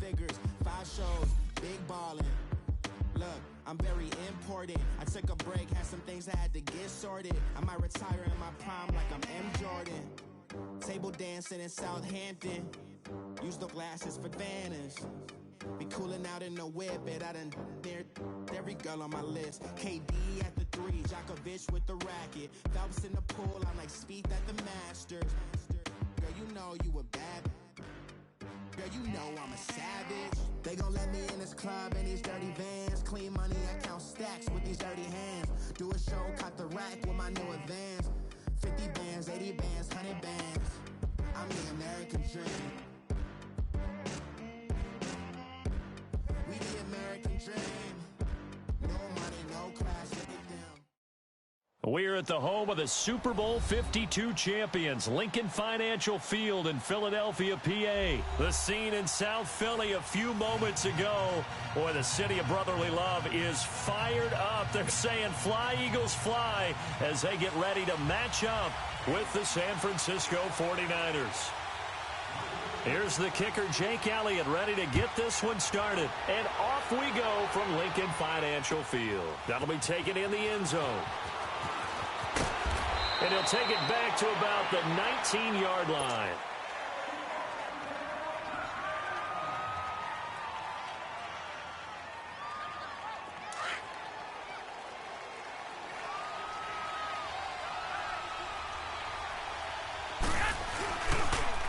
figures, 5 shows, big ballin'. Look, I'm very important. I took a break, had some things I had to get sorted. I might retire in my prime like I'm M. Jordan. Table dancing in Southampton. Use the glasses for Vannas. Be cooling out in the whip, but I done near every girl on my list. KD at the 3, Djokovic with the racket. Phelps in the pool, I'm like Spieth at the Masters. Girl, you know you a bad. Girl, you know I'm a savage. They gon' let me in this club in these dirty vans. Clean money, I count stacks with these dirty hands. Do a show, cut the rack with my new advance. 50 bands, 80 bands, 100 bands. I'm the American dream. We the American dream. No money, no class, look at them. We're at the home of the Super Bowl 52 champions, Lincoln Financial Field in Philadelphia, PA. The scene in South Philly a few moments ago. Boy, the city of brotherly love is fired up. They're saying, fly, Eagles, fly, as they get ready to match up with the San Francisco 49ers. Here's the kicker, Jake Elliott, ready to get this one started. And off we go from Lincoln Financial Field. That'll be taken in the end zone. And he'll take it back to about the 19-yard line.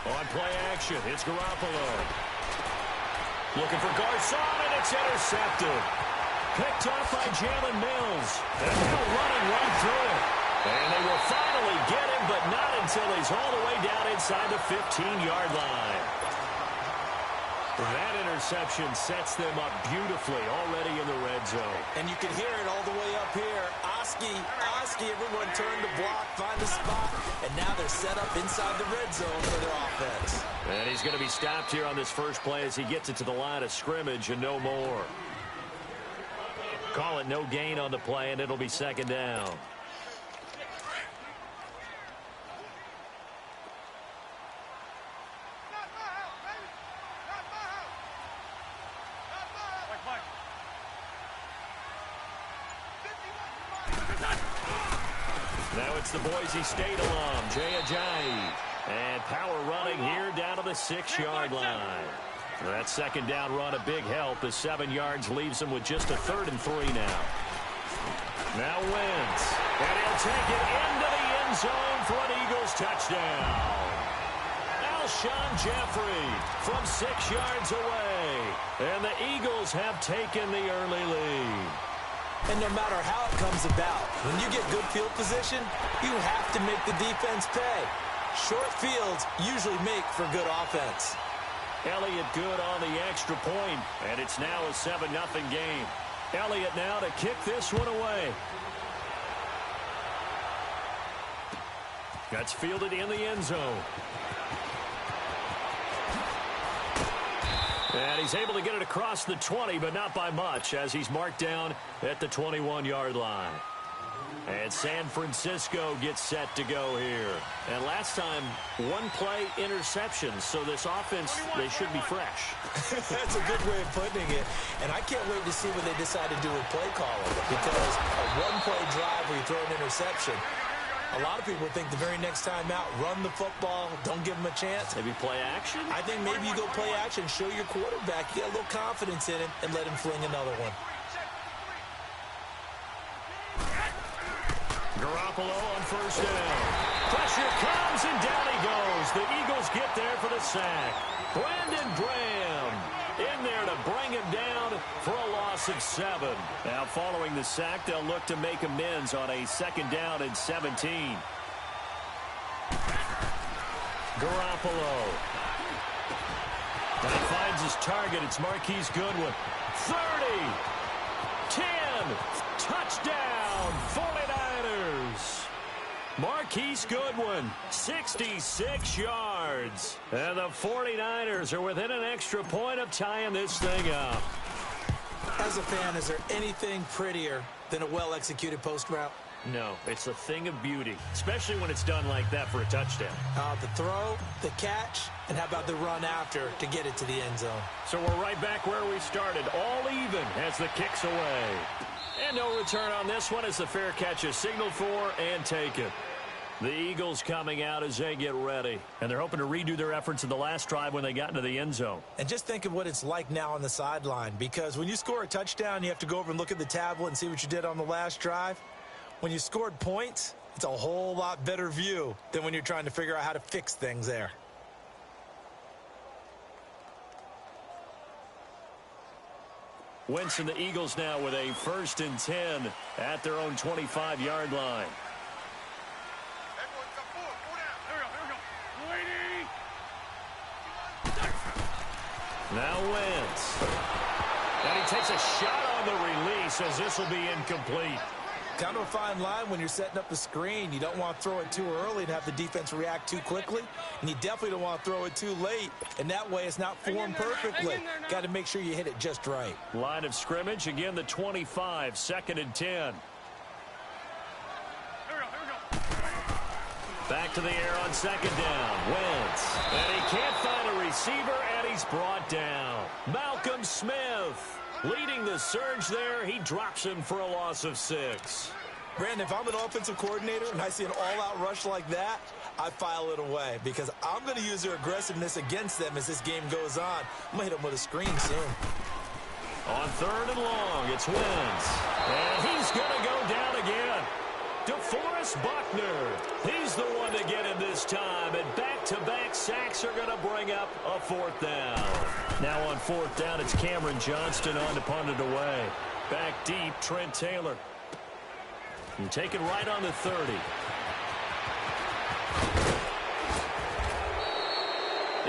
On play action, it's Garoppolo. Looking for Garcon, and it's intercepted. Picked off by Jalen Mills. And now running right through it. And they will finally get him, but not until he's all the way down inside the 15-yard line. That interception sets them up beautifully already in the red zone. And you can hear it all the way up here. Oski, everyone turned to block, find the spot, and now they're set up inside the red zone for their offense. And he's going to be stopped here on this first play as he gets it to the line of scrimmage and no more. Call it no gain on the play, and it'll be second down. Now it's the Boise State alum, Jay Ajayi. And power running here down to the 6-yard line. That second down run a big help as 7 yards leaves him with just a 3rd and 3 now. Now Wentz. And he'll take it into the end zone for an Eagles touchdown. Alshon Jeffrey from 6 yards away. And the Eagles have taken the early lead. And no matter how it comes about, when you get good field position, you have to make the defense pay. Short fields usually make for good offense. Elliott good on the extra point, and it's now a 7-0 game. Elliott now to kick this one away. That's fielded in the end zone. And he's able to get it across the 20, but not by much, as he's marked down at the 21-yard line. And San Francisco gets set to go here. And last time, 1-play interception, so this offense, they should be fresh. That's a good way of putting it. And I can't wait to see what they decide to do with play calling, because a 1-play drive where you throw an interception, a lot of people think the very next time out, run the football, don't give them a chance. Maybe play action? I think maybe you go play action, show your quarterback, get a little confidence in him, and let him fling another one. Garoppolo on first down. Pressure comes, and down he goes. The Eagles get there for the sack. Brandon Graham in there to bring him down for a loss of 7. Now, following the sack, they'll look to make amends on a 2nd down and 17. Garoppolo. And he finds his target. It's Marquise Goodwin. 30. 10. Touchdown, 49ers. Marquise Goodwin, 66 yards. And the 49ers are within an extra point of tying this thing up. As a fan, is there anything prettier than a well-executed post route? No, it's a thing of beauty, especially when it's done like that for a touchdown. The throw, the catch, and how about the run after to get it to the end zone? So we're right back where we started, all even as the kick's away. And no return on this one as the fair catch is signaled for and taken. The Eagles coming out as they get ready. And they're hoping to redo their efforts in the last drive when they got into the end zone. And just think of what it's like now on the sideline, because when you score a touchdown, you have to go over and look at the tablet and see what you did on the last drive. When you scored points, it's a whole lot better view than when you're trying to figure out how to fix things there. Wentz and the Eagles now with a 1st and 10 at their own 25-yard line. Now Wentz. And he takes a shot on the release as this will be incomplete. Kind of a fine line when you're setting up a screen. You don't want to throw it too early and have the defense react too quickly. And you definitely don't want to throw it too late. And that way it's not formed perfectly. Got to make sure you hit it just right. Line of scrimmage, again the 25, 2nd and 10. Back to the air on 2nd down. Wentz. And he can't find a receiver, and he's brought down. Malcolm Smith leading the surge there. He drops him for a loss of 6. Brandon, if I'm an offensive coordinator and I see an all-out rush like that, I file it away because I'm going to use their aggressiveness against them as this game goes on. I'm going to hit them with a screen soon. On 3rd and long, it's Wentz. And he's going to go down again. DeForest Buckner. He's the one to get him this time. And back-to-back sacks are going to bring up a 4th down. Now on 4th down, it's Cameron Johnston on to punt it away. Back deep, Trent Taylor. And taken right on the 30.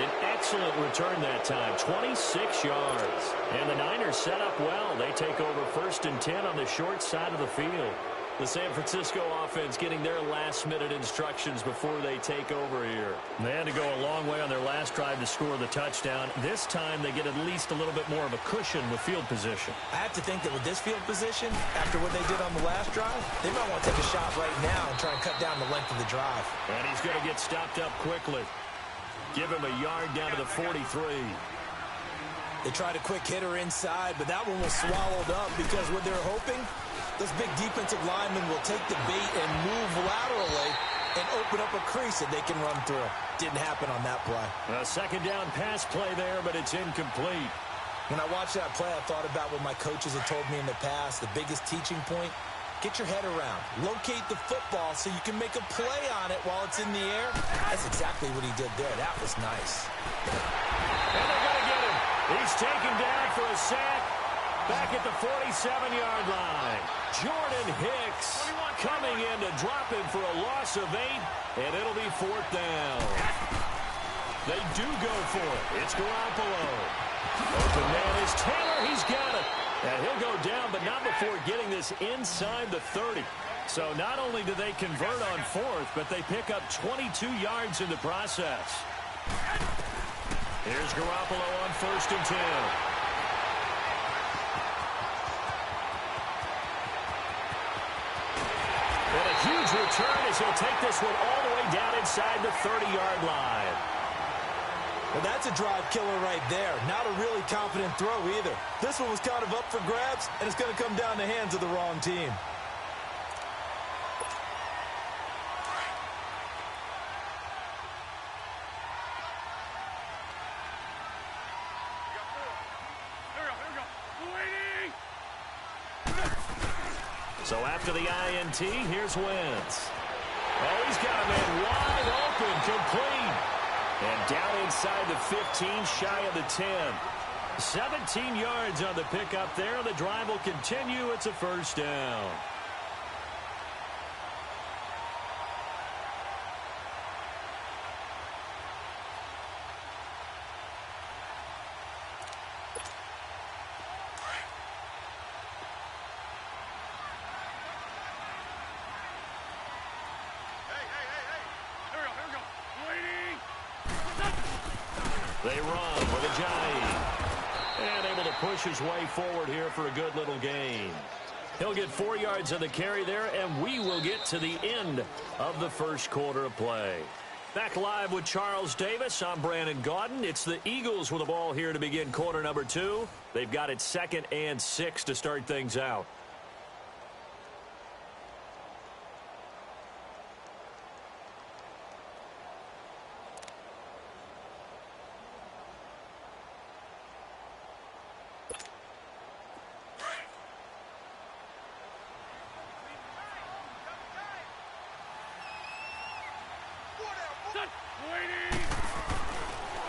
An excellent return that time, 26 yards. And the Niners set up well. They take over 1st and 10 on the short side of the field. The San Francisco offense getting their last-minute instructions before they take over here. They had to go a long way on their last drive to score the touchdown. This time they get at least a little bit more of a cushion with field position. I have to think that with this field position, after what they did on the last drive, they might want to take a shot right now and try and cut down the length of the drive. And he's going to get stopped up quickly. Give him a yard down to the 43. They tried a quick hitter inside, but that one was swallowed up because what they're hoping, those big defensive linemen will take the bait and move laterally and open up a crease that they can run through. Didn't happen on that play. A 2nd down pass play there, but it's incomplete. When I watched that play, I thought about what my coaches had told me in the past. The biggest teaching point, get your head around. Locate the football so you can make a play on it while it's in the air. That's exactly what he did there. That was nice. And they're going to get him. He's taken down for a sack. Back at the 47-yard line. Jordan Hicks coming in to drop him for a loss of 8, and it'll be 4th down. They do go for it. It's Garoppolo. Open man is Taylor. He's got it. And he'll go down, but not before getting this inside the 30. So not only do they convert on 4th, but they pick up 22 yards in the process. Here's Garoppolo on 1st and 10. And a huge return as he'll take this one all the way down inside the 30-yard line. Well, that's a drive killer right there. Not a really confident throw either. This one was kind of up for grabs, and it's going to come down the hands of the wrong team. So after the INT, here's Wentz. Oh, he's got a man wide open, complete. And down inside the 15, shy of the 10. 17 yards on the pickup there. The drive will continue. It's a 1st down. They run with Ajayi. And able to push his way forward here for a good little gain. He'll get 4 yards on the carry there, and we will get to the end of the first quarter of play. Back live with Charles Davis. I'm Brandon Gaudin. It's the Eagles with the ball here to begin quarter number 2. They've got it 2nd and 6 to start things out.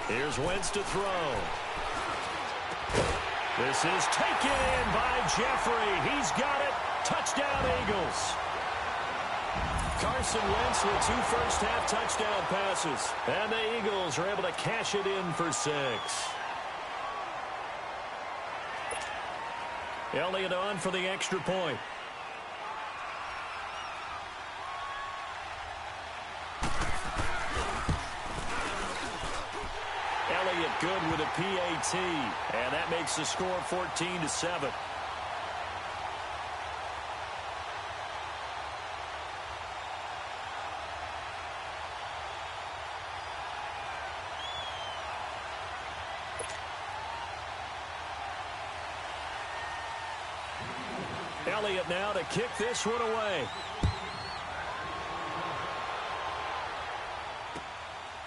Here's Wentz to throw. This is taken by Jeffrey. He's got it. Touchdown, Eagles. Carson Wentz with 2 first-half touchdown passes. And the Eagles are able to cash it in for 6. Elliott on for the extra point. Elliott good with a PAT, and that makes the score 14-7. Elliott now to kick this one away.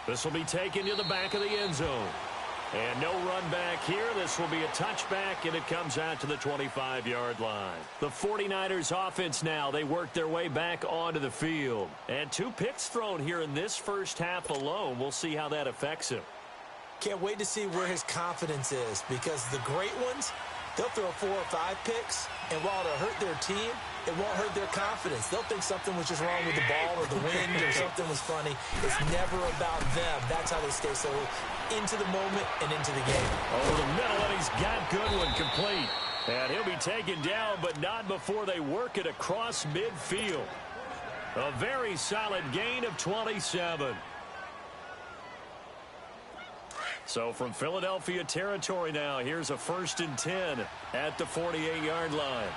This will be taken to the back of the end zone. And no run back here. This will be a touchback, and it comes out to the 25-yard line. The 49ers offense now, they work their way back onto the field. And 2 picks thrown here in this first half alone. We'll see how that affects him. Can't wait to see where his confidence is, because the great ones, they'll throw 4 or 5 picks, and while it'll hurt their team, it won't hurt their confidence. They'll think something was just wrong with the ball or the wind or something was funny. It's never about them. That's how they stay so into the moment and into the game. Over the middle, and he's got Goodwin complete. And he'll be taken down, but not before they work it across midfield. A very solid gain of 27. So from Philadelphia territory now, here's a 1st and 10 at the 48-yard line.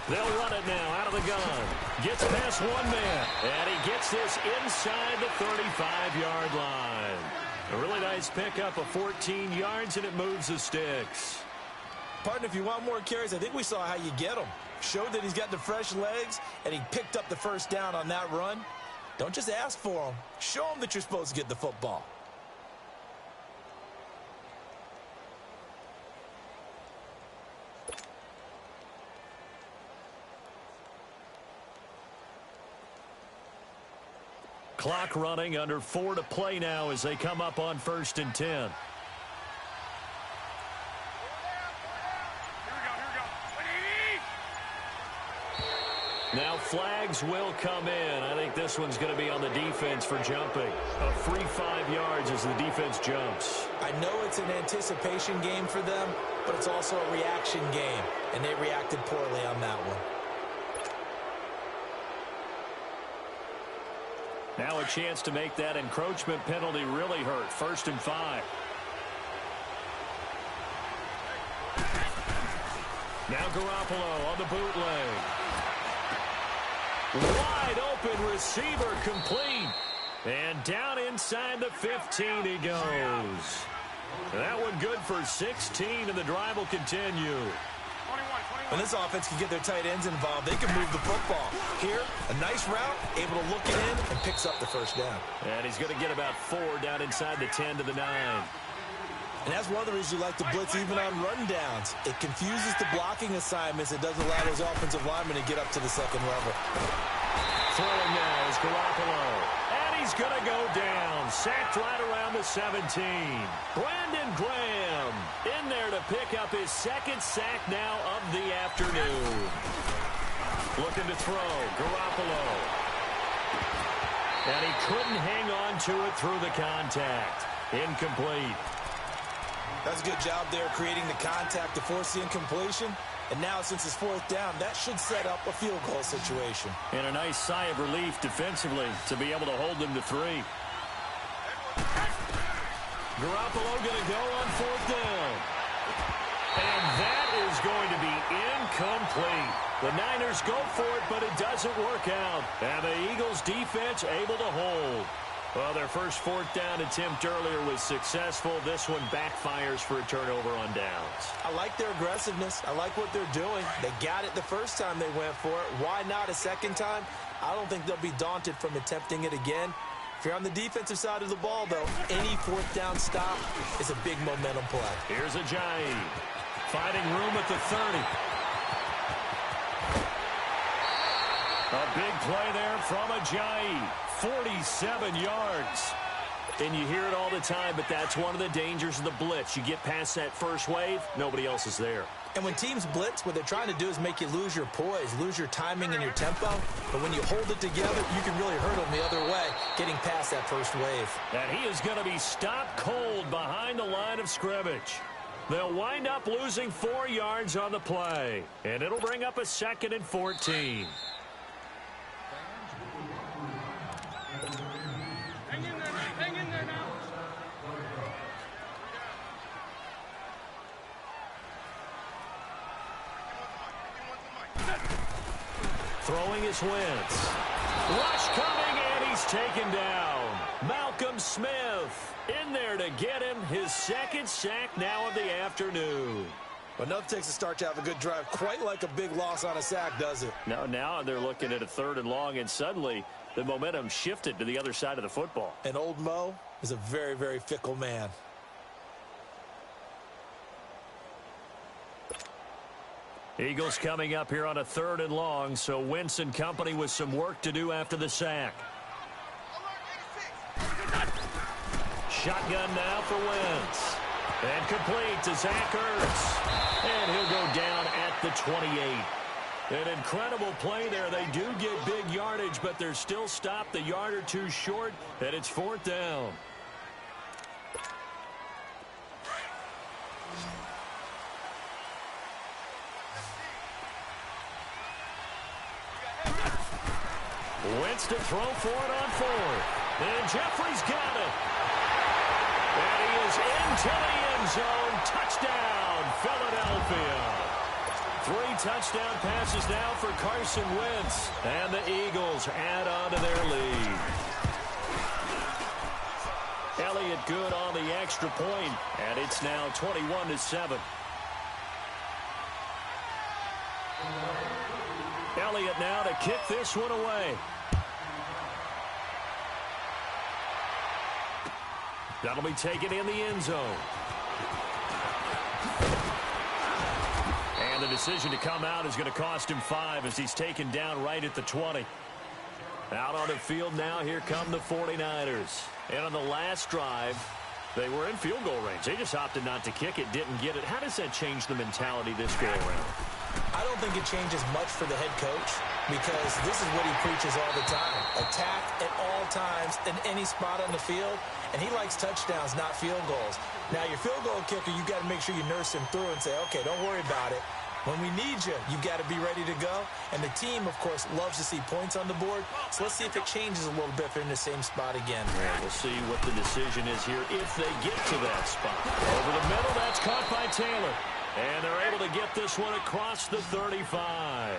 They'll run it now out of the gun. Gets past one man, and he gets this inside the 35-yard line. A really nice pickup of 14 yards, and it moves the sticks. Partner, if you want more carries, I think we saw how you get them. Showed that he's got the fresh legs, and he picked up the first down on that run. Don't just ask for them. Show them that you're supposed to get the football. Clock running, under 4 to play now as they come up on 1st and 10. Now flags will come in. I think this one's going to be on the defense for jumping. A free 5 yards as the defense jumps. I know it's an anticipation game for them, but it's also a reaction game, and they reacted poorly on that one. Now a chance to make that encroachment penalty really hurt. 1st and 5. Now Garoppolo on the bootleg. Wide open receiver complete. And down inside the 15 he goes. That one good for 16, and the drive will continue. When this offense can get their tight ends involved, they can move the football. Here, a nice route, able to look it in, and picks up the first down. And he's going to get about 4 down inside the 10 to the 9. And that's one of the reasons you like to blitz even on run downs. It confuses the blocking assignments. It doesn't allow those offensive linemen to get up to the second level. Throwing now is Garoppolo. And he's going to go down. Sacked right around the 17. Brandon Graham in there to pick up his 2nd sack now of the afternoon. Looking to throw. Garoppolo. And he couldn't hang on to it through the contact. Incomplete. That's a good job there creating the contact to force the incompletion. And now, since it's 4th down, that should set up a field goal situation. And a nice sigh of relief defensively to be able to hold them to 3. Garoppolo going to go on 4th down. And that is going to be incomplete. The Niners go for it, but it doesn't work out. And the Eagles defense able to hold. Well, their first fourth down attempt earlier was successful. This one backfires for a turnover on downs. I like their aggressiveness. I like what they're doing. They got it the first time they went for it. Why not a second time? I don't think they'll be daunted from attempting it again. If you're on the defensive side of the ball, though, any fourth down stop is a big momentum play. Here's Ajayi. Finding room at the 30. A big play there from Ajayi. 47 yards. And you hear it all the time, but that's one of the dangers of the blitz. You get past that first wave, nobody else is there. And when teams blitz, what they're trying to do is make you lose your poise, lose your timing and your tempo. But when you hold it together, you can really hurt them the other way, getting past that first wave. And he is going to be stopped cold behind the line of scrimmage. They'll wind up losing 4 yards on the play. And it'll bring up a 2nd and 14. Throwing his Wentz. Rush coming, and he's taken down. Malcolm Smith in there to get him. His second sack now of the afternoon. Enough takes a start to have a good drive. Quite like a big loss on a sack, does it? Now they're looking at a 3rd and long, and suddenly the momentum shifted to the other side of the football. And old Mo is a very, very fickle man. Eagles coming up here on a 3rd and long, so Wentz and company with some work to do after the sack. Shotgun now for Wentz. And complete to Zach Ertz. And he'll go down at the 28. An incredible play there. They do get big yardage, but they're still stopped a yard or two short, and it's 4th down. Wentz to throw for it on 4th. And Jeffrey's got it. And he is into the end zone. Touchdown, Philadelphia. 3 touchdown passes now for Carson Wentz. And the Eagles add on to their lead. Elliott good on the extra point, and it's now 21-7. Elliott now to kick this one away. That'll be taken in the end zone. And the decision to come out is going to cost him 5 as he's taken down right at the 20. Out on the field now, here come the 49ers. And on the last drive, they were in field goal range. They just opted not to kick it, didn't get it. How does that change the mentality this go around? I don't think it changes much for the head coach because this is what he preaches all the time. Attack at all times in any spot on the field, and he likes touchdowns, not field goals. Now, your field goal kicker, you got to make sure you nurse him through and say, okay, don't worry about it. When we need you, you got to be ready to go. And the team, of course, loves to see points on the board. So let's see if it changes a little bit if they're in the same spot again. Yeah, we'll see what the decision is here if they get to that spot. Over the middle, that's caught by Taylor. And they're able to get this one across the 35.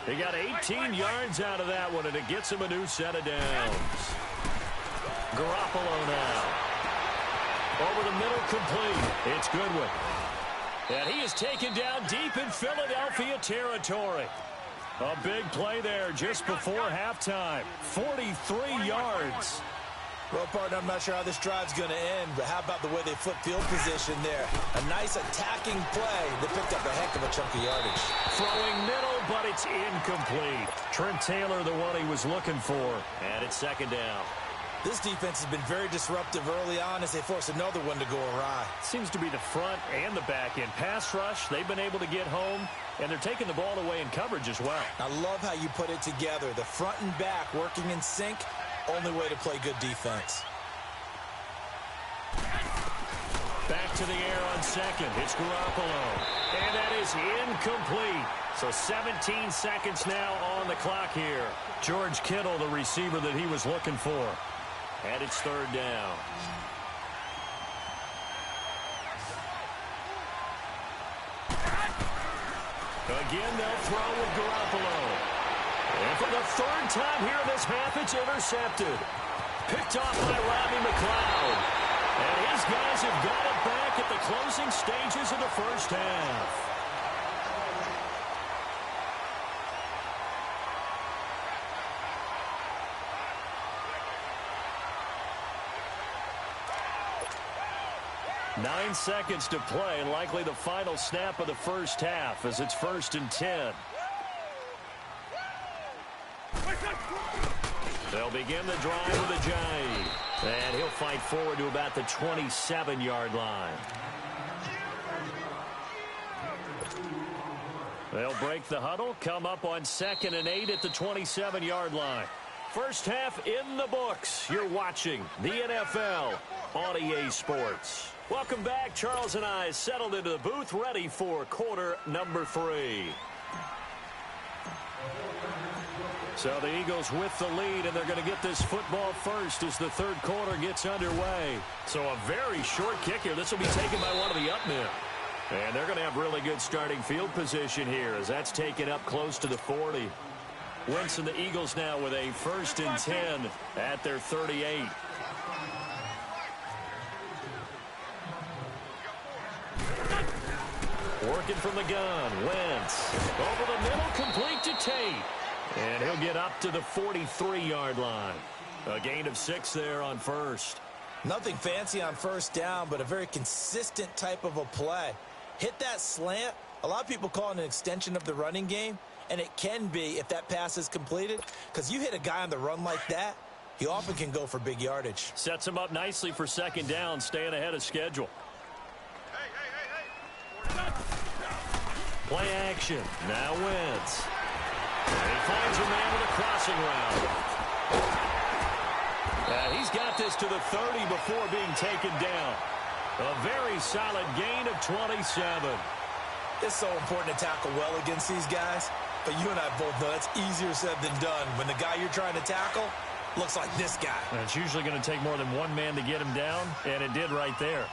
They got 18 yards out of that one, and it gets them a new set of downs. Garoppolo now. Over the middle, complete. It's Goodwin. And he is taken down deep in Philadelphia territory. A big play there just before halftime. 43 yards. Well, partner, I'm not sure how this drive's going to end, but how about the way they flip field position there? A nice attacking play that picked up a heck of a chunk of yardage. Throwing middle, but it's incomplete. Trent Taylor, the one he was looking for. And it's 2nd down. This defense has been very disruptive early on as they force another one to go awry. Seems to be the front and the back end. Pass rush, they've been able to get home, and they're taking the ball away in coverage as well. I love how you put it together. The front and back working in sync. Only way to play good defense. Back to the air on 2nd. It's Garoppolo. And that is incomplete. So 17 seconds now on the clock here. George Kittle, the receiver that he was looking for. And it's 3rd down. Again, they'll throw with Garoppolo. And for the third time here in this half, it's intercepted. Picked off by Rodney McLeod. And his guys have got it back at the closing stages of the first half. Nine seconds to play, likely the final snap of the first half as it's 1st and 10. They'll begin the drive with a Ajayi. And he'll fight forward to about the 27-yard line. They'll break the huddle, come up on 2nd and 8 at the 27-yard line. First half in the books. You're watching the NFL on EA Sports. Welcome back. Charles and I settled into the booth, ready for quarter number 3. So the Eagles with the lead, and they're going to get this football first as the third quarter gets underway. So a very short kick here. This will be taken by one of the up men. And they're going to have really good starting field position here as that's taken up close to the 40. Wentz and the Eagles now with a 1st and 10 at their 38. Working from the gun, Wentz. Over the middle, complete to Tate. And he'll get up to the 43-yard line. A gain of 6 there on first. Nothing fancy on first down, but a very consistent type of a play. Hit that slant. A lot of people call it an extension of the running game, and it can be if that pass is completed, because you hit a guy on the run like that, he often can go for big yardage. Sets him up nicely for 2nd down, staying ahead of schedule. Play action. Now Wentz. And he finds a man with a crossing route. He's got this to the 30 before being taken down. A very solid gain of 27. It's so important to tackle well against these guys, but you and I both know that's easier said than done when the guy you're trying to tackle looks like this guy. And it's usually going to take more than one man to get him down, and it did right there.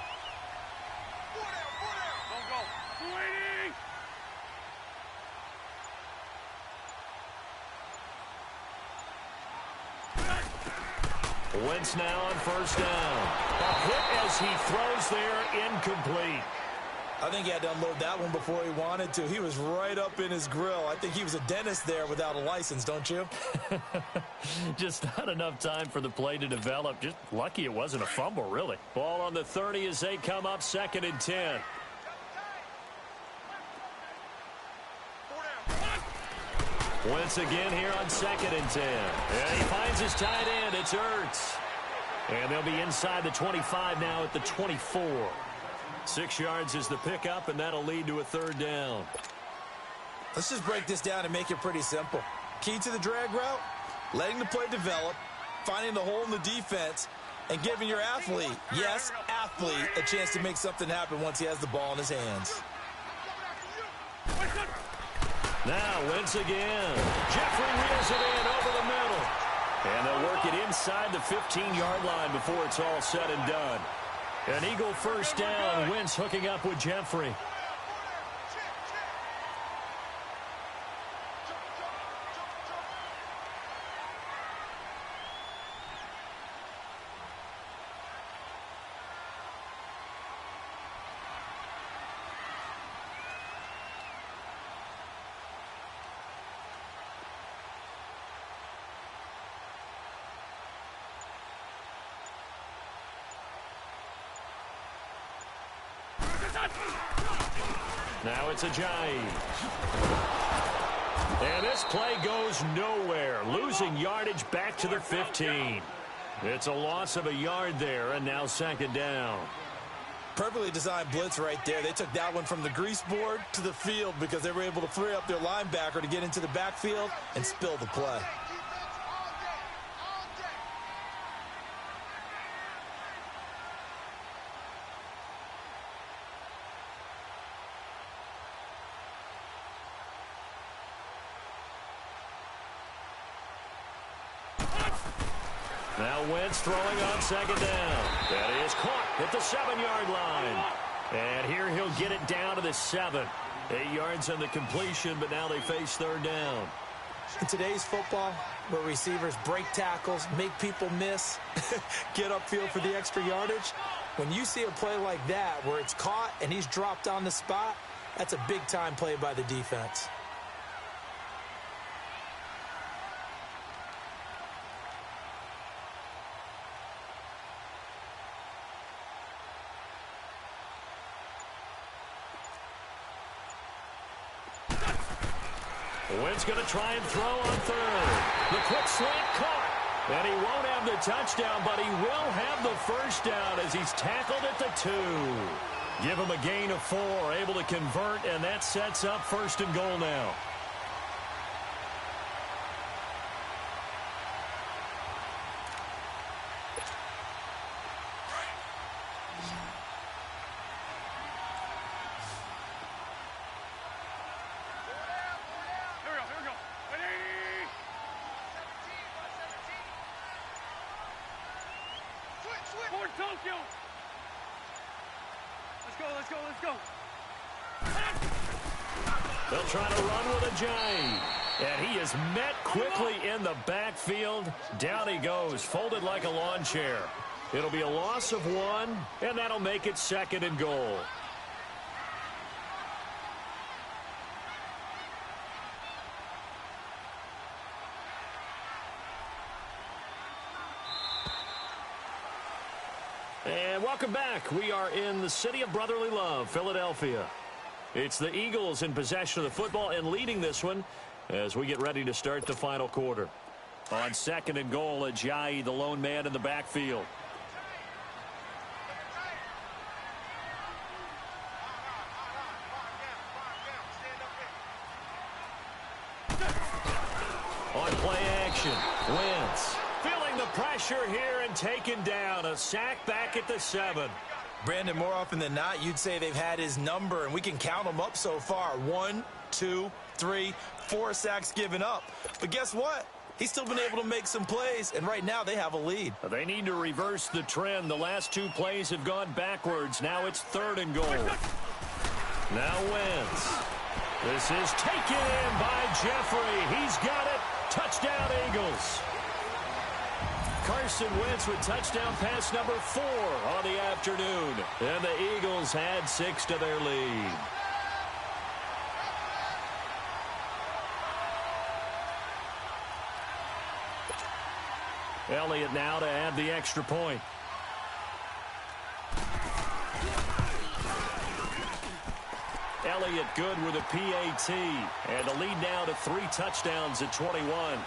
Wentz now on first down. A hit as he throws there, incomplete. I think he had to unload that one before he wanted to. He was right up in his grill. I think he was a dentist there without a license, don't you? Just not enough time for the play to develop. Just lucky it wasn't a fumble, really. Ball on the 30 as they come up 2nd and 10. Wentz again here on 2nd and 10. And he finds his tight end. It's Ertz. And they'll be inside the 25 now at the 24. 6 yards is the pickup, and that'll lead to a 3rd down. Let's just break this down and make it pretty simple. Key to the drag route, letting the play develop, finding the hole in the defense, and giving your athlete, yes, athlete, a chance to make something happen once he has the ball in his hands. Now Wentz again. Jeffrey reels it in over the middle. And they'll work it inside the 15-yard line before it's all said and done. An Eagle first down. Wentz hooking up with Jeffrey. Now it's Ajayi. And this play goes nowhere. Losing yardage back to the 15. It's a loss of a yard there, and now 2nd down. Perfectly designed blitz right there. They took that one from the grease board to the field because they were able to free up their linebacker to get into the backfield and spill the play. Now Wentz throwing on 2nd down. That is caught at the 7-yard line. And here he'll get it down to the 7. 8 yards on the completion, but now they face third down. In today's football, where receivers break tackles, make people miss, get upfield for the extra yardage, when you see a play like that where it's caught and he's dropped on the spot, that's a big-time play by the defense. Wynn's going to try and throw on third. The quick slant caught. And he won't have the touchdown, but he will have the first down as he's tackled at the 2. Give him a gain of 4, able to convert, and that sets up first and goal now. Let's go. They'll try to run with a giant. And he is met quickly in the backfield. Down he goes, folded like a lawn chair. It'll be a loss of 1, and that'll make it second and goal. And welcome back. We are in the city of brotherly love, Philadelphia. It's the Eagles in possession of the football and leading this one as we get ready to start the final quarter. On second and goal, Ajayi, the lone man in the backfield. On play action, Wentz. Feeling the pressure here and taken down. A sack back at the 7. Brandon, more often than not, you'd say they've had his number, and we can count them up so far. 1, 2, 3, 4 sacks given up. But guess what? He's still been able to make some plays, and right now they have a lead. They need to reverse the trend. The last 2 plays have gone backwards. Now it's third and goal. Now Wentz. This is taken in by Jeffrey. He's got it. Touchdown, Eagles. Carson Wentz with touchdown pass number 4 on the afternoon. And the Eagles add 6 to their lead. Elliott now to add the extra point. Elliott good with a PAT. And the lead now to 3 touchdowns at 21.